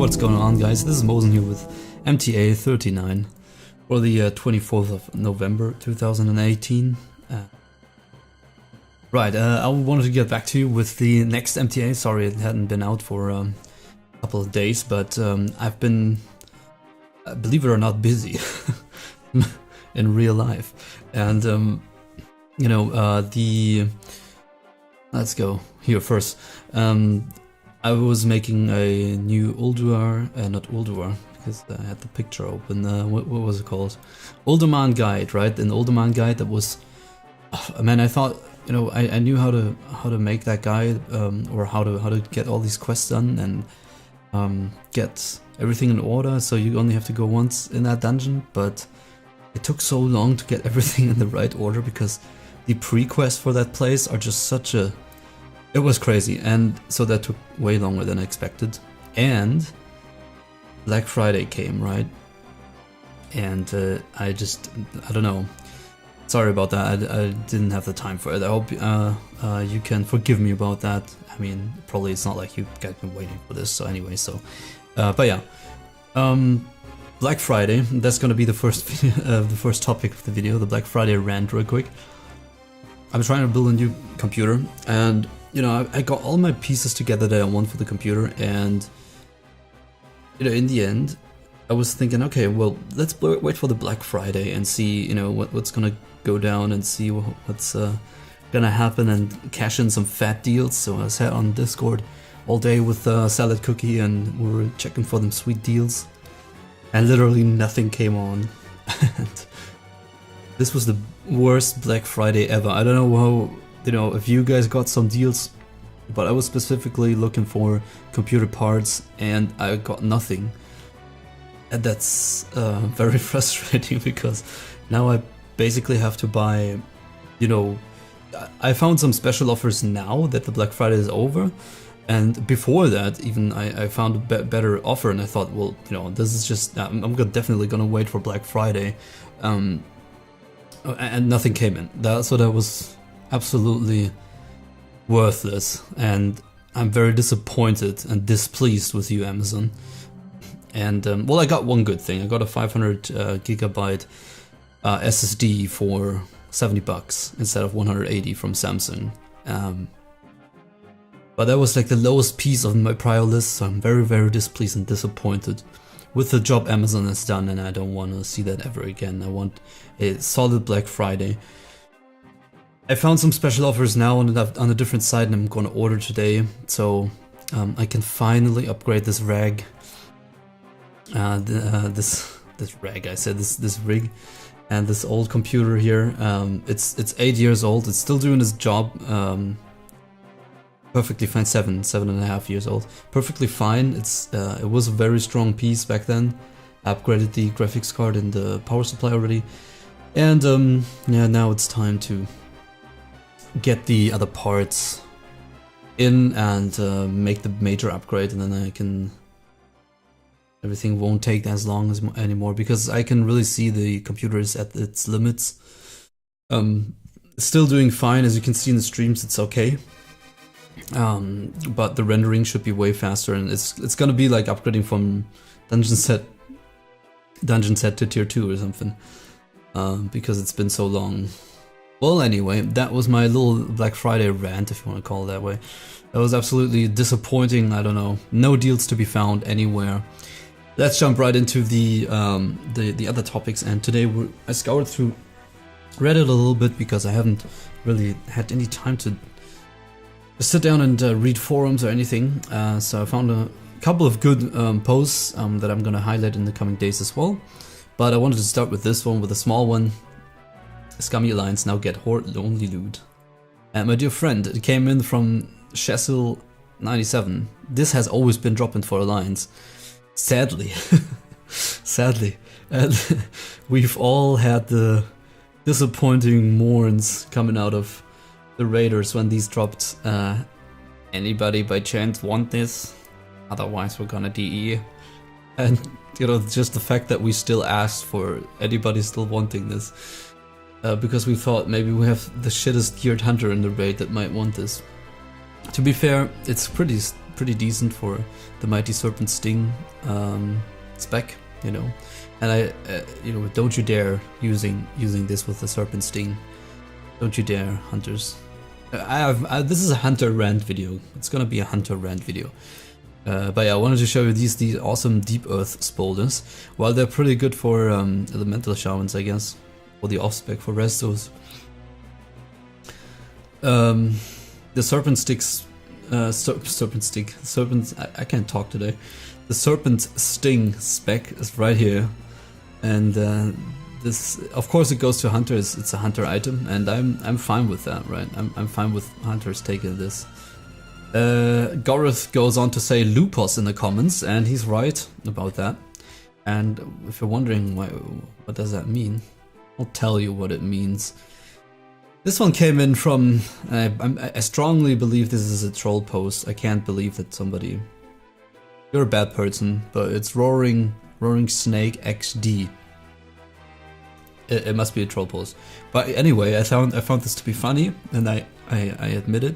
what's going on, guys? This is Mosen here with MTA 39 for the 24th of November 2018. I wanted to get back to you with the next MTA. Sorry it hadn't been out for a couple of days, but I've been, believe it or not, busy in real life. And, let's go here first. I was making a new not Ulduar, because I had the picture open. What was it called? Ulduman Guide, right? An Ulduman Guide that was, man, I thought, I knew how to make that guide, or how to get all these quests done and get everything in order. So you only have to go once in that dungeon, but it took so long to get everything in the right order because the pre-quests for that place are just such a... It was crazy, and so that took way longer than I expected. And Black Friday came, right? And I don't know. Sorry about that, I didn't have the time for it. I hope you can forgive me about that. I mean, probably it's not like you guys been waiting for this, so anyway, so... but yeah. Black Friday, that's gonna be the first topic of the video, the Black Friday rant real quick. I'm trying to build a new computer, and I got all my pieces together that I want for the computer, and in the end, I was thinking, okay, well, let's wait for the Black Friday and see, what's gonna go down and see what's gonna happen and cash in some fat deals. So I sat on Discord all day with Salad Cookie, and we were checking for them sweet deals, and literally nothing came on. And this was the worst Black Friday ever. I don't know how. If you guys got some deals, but I was specifically looking for computer parts and I got nothing. And that's very frustrating because now I basically have to buy, I found some special offers now that the Black Friday is over. And before that, even I found a better offer, and I thought, well, this is just, I'm definitely gonna wait for Black Friday. And nothing came in. So that was absolutely worthless, and I'm very disappointed and displeased with you, Amazon. And well, I got one good thing. I got a 500 gigabyte SSD for $70 instead of 180 from Samsung. But that was like the lowest piece of my prior list, so I'm very, very displeased and disappointed with the job Amazon has done, and I don't want to see that ever again. I want a solid Black Friday. I found some special offers now on a different site, and I'm going to order today, so I can finally upgrade this rag. This rag, I said, this rig, and this old computer here. It's 8 years old. It's still doing its job. Perfectly fine. 7.5 years old. Perfectly fine. It was a very strong piece back then. I upgraded the graphics card and the power supply already, and yeah, now it's time to get the other parts in and make the major upgrade, and then everything won't take as long anymore, because I can really see the computer is at its limits. Still doing fine, as you can see in the streams, it's okay. But the rendering should be way faster, and it's gonna be like upgrading from dungeon set to tier 2 or something, because it's been so long. Well, anyway, that was my little Black Friday rant, if you want to call it that way. That was absolutely disappointing. I don't know, no deals to be found anywhere. Let's jump right into the other topics. And today I scoured through Reddit a little bit because I haven't really had any time to sit down and read forums or anything. So I found a couple of good posts that I'm gonna highlight in the coming days as well. But I wanted to start with this one, with a small one. Scummy Alliance now get Horde Lonely Loot. And my dear friend, it came in from Shessil97. This has always been dropping for Alliance. Sadly. Sadly. And we've all had the disappointing mourns coming out of the raiders when these dropped. Anybody by chance want this? Otherwise we're gonna DE. And just the fact that we still asked for anybody still wanting this. Because we thought maybe we have the shittest geared hunter in the raid that might want this. To be fair, it's pretty pretty decent for the Mighty Serpent Sting spec, you know. And I, you know, don't you dare using this with the Serpent Sting. Don't you dare, hunters. This is a hunter rant video. It's gonna be a hunter rant video. But yeah, I wanted to show you these awesome Deep Earth Spolders. While they're pretty good for elemental shamans, I guess, or the off spec for restos. The Serpent Sticks, I can't talk today. The Serpent Sting spec is right here, and this, of course, it goes to hunters. It's a hunter item, and I'm fine with that, right? I'm fine with hunters taking this. Gorith goes on to say Lupos in the comments, and he's right about that. And if you're wondering what does that mean, I'll tell you what it means. This one came in from, I strongly believe this is a troll post. I can't believe that somebody, you're a bad person, but it's Roaring Snake XD. It must be a troll post. But anyway, I found this to be funny, and I admit it.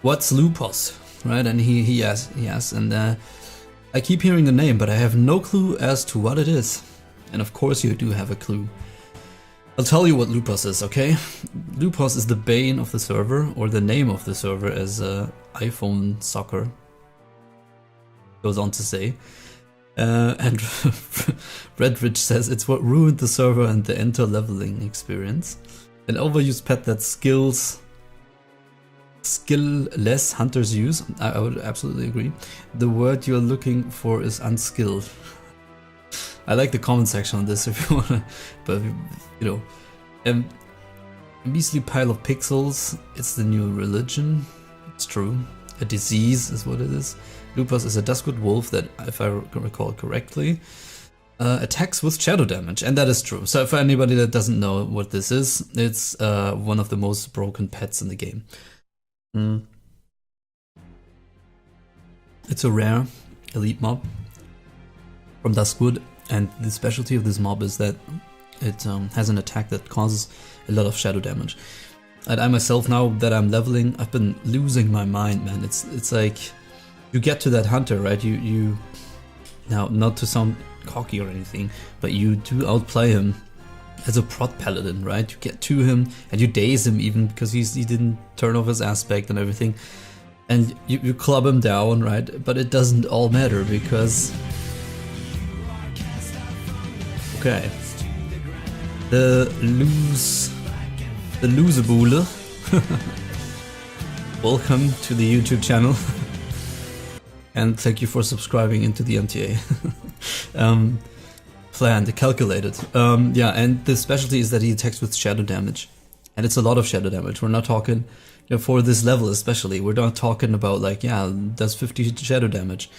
What's Lupos, right? And he asks, and I keep hearing the name, but I have no clue as to what it is. And of course you do have a clue. I'll tell you what Lupos is, okay? Lupos is the bane of the server, or the name of the server, as iPhone Soccer goes on to say. And Redridge says it's what ruined the server and the enter leveling experience. An overused pet that skill-less hunters use. I would absolutely agree. The word you're looking for is unskilled. I like the comment section on this if you wanna, but you know, a measly pile of pixels. It's the new religion. It's true. A disease is what it is. Lupos is a Duskwood wolf that, if I recall correctly, attacks with shadow damage, and that is true. So for anybody that doesn't know what this is, it's one of the most broken pets in the game. It's a rare elite mob from Duskwood, and the specialty of this mob is that it has an attack that causes a lot of shadow damage. And I myself, now that I'm leveling, I've been losing my mind, man. It's like you get to that hunter, right? You now, not to sound cocky or anything, but you do outplay him as a prot paladin, right? You get to him and you daze him even because he didn't turn off his aspect and everything, and you club him down, right? But it doesn't all matter because okay, the Losebule. Welcome to the YouTube channel. And thank you for subscribing into the MTA. Planned, calculated. Yeah, and the specialty is that he attacks with shadow damage. And it's a lot of shadow damage. We're not talking, you know, for this level especially, we're not talking about like, yeah, does 50 shadow damage.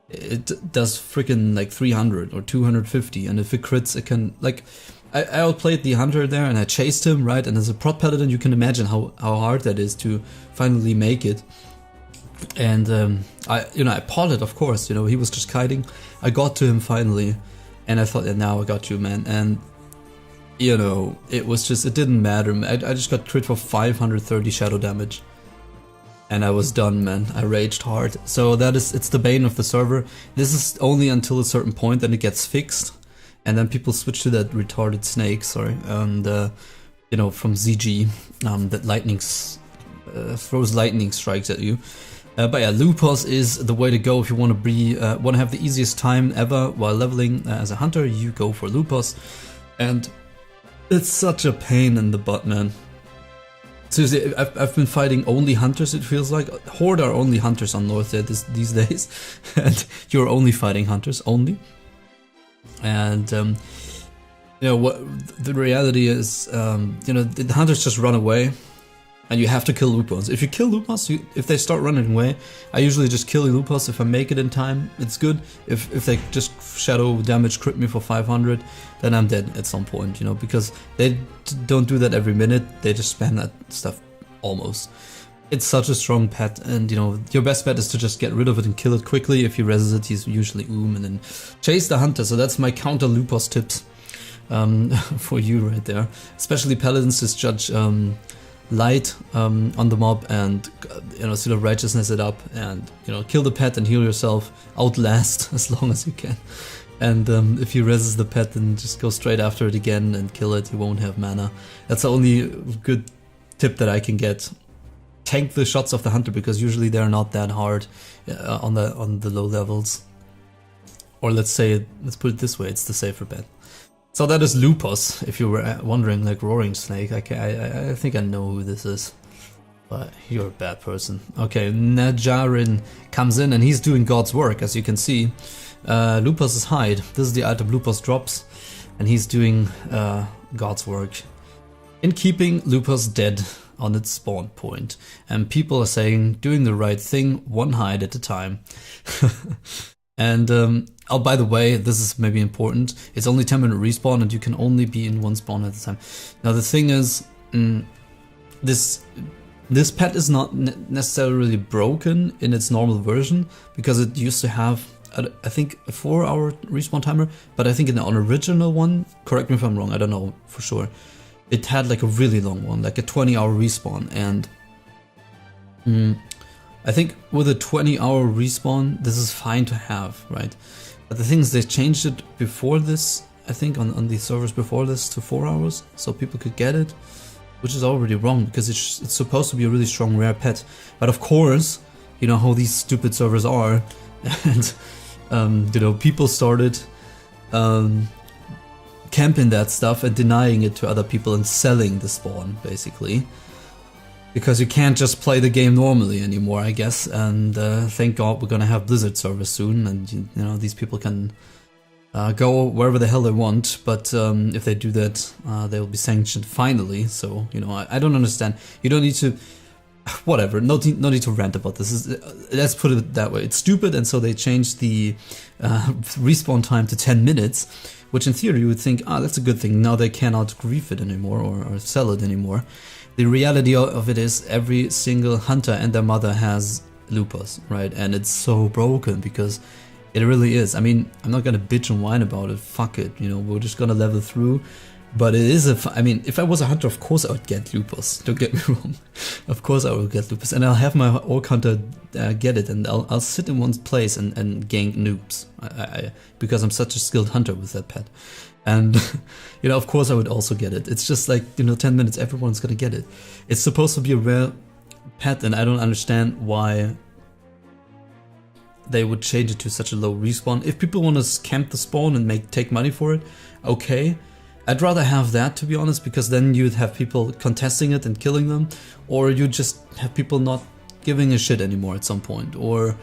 It does freaking like 300 or 250, and if it crits, it can, like, I outplayed the hunter there and I chased him, right? And as a prot paladin, you can imagine how hard that is to finally make it. And I potted, of course, you know, he was just kiting. I got to him finally, and I thought, yeah, now I got you, man. And you know, it didn't matter. I just got crit for 530 shadow damage, and I was done, man. I raged hard. So it's the bane of the server. This is only until a certain point, then it gets fixed, and then people switch to that retarded snake, and you know, from ZG, that throws lightning strikes at you. But yeah, Lupos is the way to go if you want to have the easiest time ever while leveling as a hunter. You go for Lupos, and it's such a pain in the butt, man. Seriously, I've been fighting only hunters, it feels like. Horde are only hunters on North these days, and you're only fighting hunters, only. And, you know, what the reality is, you know, the hunters just run away, and you have to kill Lupos. If you kill Lupos, if they start running away, I usually just kill Lupos. If I make it in time, it's good. If they just shadow damage crit me for 500, then I'm dead at some point, you know, because they don't do that every minute. They just spam that stuff almost. It's such a strong pet, and you know, your best bet is to just get rid of it and kill it quickly. If he reses it, he's usually and then chase the hunter. So that's my counter Lupos tips for you right there. Especially paladins, just judge light on the mob and sort of righteousness it up and kill the pet and heal yourself, outlast as long as you can. And if you resist the pet, then just go straight after it again and kill it. You won't have mana. That's the only good tip that I can get. Tank the shots of the hunter, because usually they're not that hard on the low levels. Or let's put it this way, it's the safer bet. So that is Lupos, if you were wondering, like Roaring Snake. I think I know who this is, but you're a bad person. Okay, Najarin comes in and he's doing God's work, as you can see. Lupos' hide. This is the item Lupos drops, and he's doing God's work. In keeping Lupos dead on its spawn point, and people are saying doing the right thing, one hide at a time. And oh, by the way, this is maybe important, it's only 10-minute respawn and you can only be in one spawn at a time. Now the thing is, this pet is not necessarily broken in its normal version, because it used to have I think a 4-hour respawn timer, but I think in the original one, correct me if I'm wrong, I don't know for sure, it had like a really long one, like a 20-hour respawn. And I think with a 20-hour respawn, this is fine to have, right? But the thing is, they changed it before this, I think on the servers before this, to 4 hours, so people could get it, which is already wrong, because it's supposed to be a really strong rare pet. But of course, you know how these stupid servers are, and people started camping that stuff and denying it to other people and selling the spawn, basically. Because you can't just play the game normally anymore, I guess, and thank God we're gonna have Blizzard servers soon, and these people can go wherever the hell they want, but if they do that, they will be sanctioned finally. So, I don't understand. You don't need to... Whatever, no need to rant about this. Let's put it that way. It's stupid, and so they changed the respawn time to 10 minutes, which in theory you would think, that's a good thing. Now they cannot grief it anymore or sell it anymore. The reality of it is every single hunter and their mother has Lupos, right? And it's so broken, because it really is. I mean, I'm not gonna bitch and whine about it. Fuck it, we're just gonna level through. But it is if I was a hunter, of course I would get Lupos. Don't get me wrong. Of course I will get Lupos, and I'll have my orc hunter get it, and I'll sit in one place and gank noobs. Because I'm such a skilled hunter with that pet. And of course I would also get it. It's just like 10 minutes, everyone's gonna get it. It's supposed to be a rare pet, and I don't understand why they would change it to such a low respawn. If people want to camp the spawn and take money for it, okay. I'd rather have that, to be honest, because then you'd have people contesting it and killing them, or you just have people not giving a shit anymore at some point, or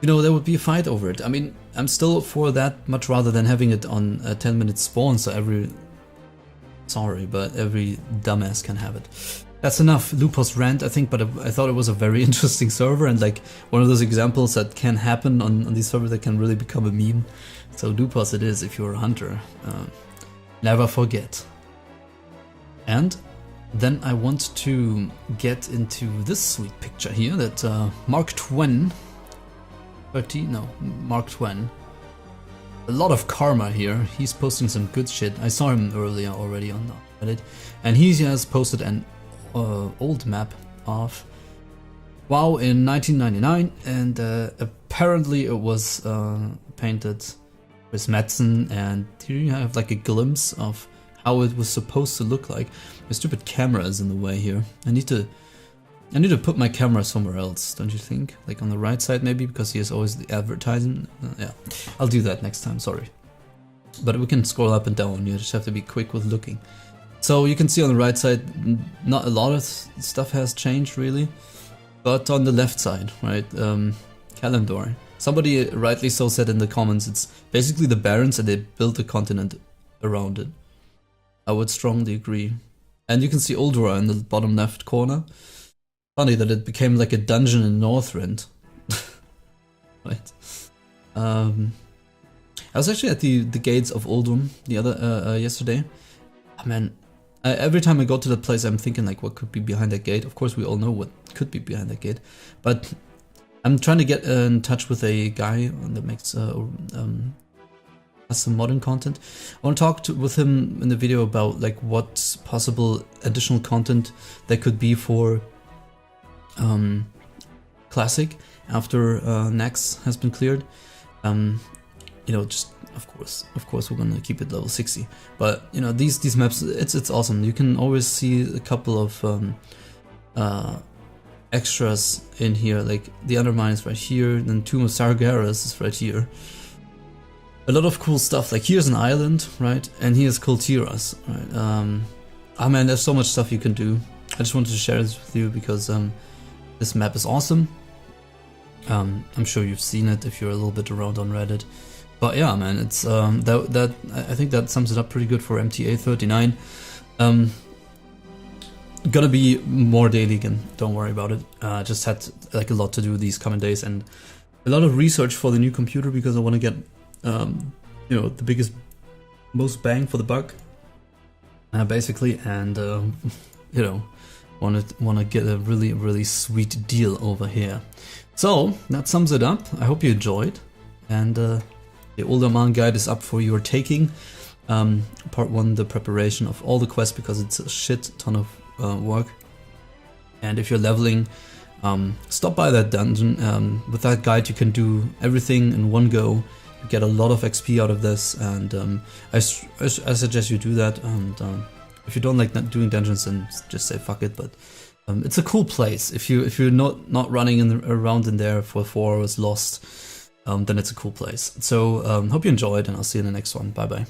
there would be a fight over it. I mean, I'm still for that much rather than having it on a 10-minute spawn, so every dumbass can have it. That's enough Lupos rant, I think, but I thought it was a very interesting server, and like one of those examples that can happen on these servers that can really become a meme. So Lupos it is if you're a hunter. Never forget. And then I want to get into this sweet picture here that Mark Twain, Mark Twain. A lot of karma here. He's posting some good shit. I saw him earlier already on Reddit, and he has posted an old map of WoW in 1999, and apparently it was painted with Madsen, and here you have like a glimpse of how it was supposed to look like. My stupid camera is in the way here. I need to put my camera somewhere else, don't you think? Like on the right side maybe, because he has always the advertising. Yeah, I'll do that next time, sorry. But we can scroll up and down, you just have to be quick with looking. So you can see on the right side, not a lot of stuff has changed really. But on the left side, right, Kalimdor. Somebody rightly so said in the comments, it's basically the Barrens and they built a continent around it. I would strongly agree. And you can see Ulduar in the bottom left corner. Funny that it became like a dungeon in Northrend. Right. I was actually at the gates of Uldum yesterday. Oh, man, every time I go to that place I'm thinking like what could be behind that gate. Of course we all know what could be behind that gate. But I'm trying to get in touch with a guy that makes has some modern content. I want to talk with him in the video about like what possible additional content there could be for Classic after Nax has been cleared. You know, just of course we're gonna keep it level 60. But you know, these maps, it's awesome. You can always see a couple of extras in here, like the Undermine is right here, then Tomb of Sargeras is right here. A lot of cool stuff, like here's an island, right, and here's Kultiras, right. Oh man, there's so much stuff you can do. I just wanted to share this with you because this map is awesome. I'm sure you've seen it if you're a little bit around on Reddit. But yeah, man, it's that I think that sums it up pretty good for MTA 39. Gonna be more daily again, don't worry about it. Just had like a lot to do these coming days and a lot of research for the new computer because I want to get you know, the biggest, most bang for the buck, basically, and you know, want to get a really sweet deal over here. So that sums it up. I hope you enjoyed, and the Older Man guide is up for your taking. Part 1, the preparation of all the quests, because it's a shit ton of work. And if you're leveling, stop by that dungeon. With that guide you can do everything in one go. You get a lot of XP out of this, and I suggest you do that. And if you don't like doing dungeons, then just say fuck it. But it's a cool place. If you're not running around in there for 4 hours lost, then it's a cool place. So hope you enjoyed, and I'll see you in the next one. Bye bye.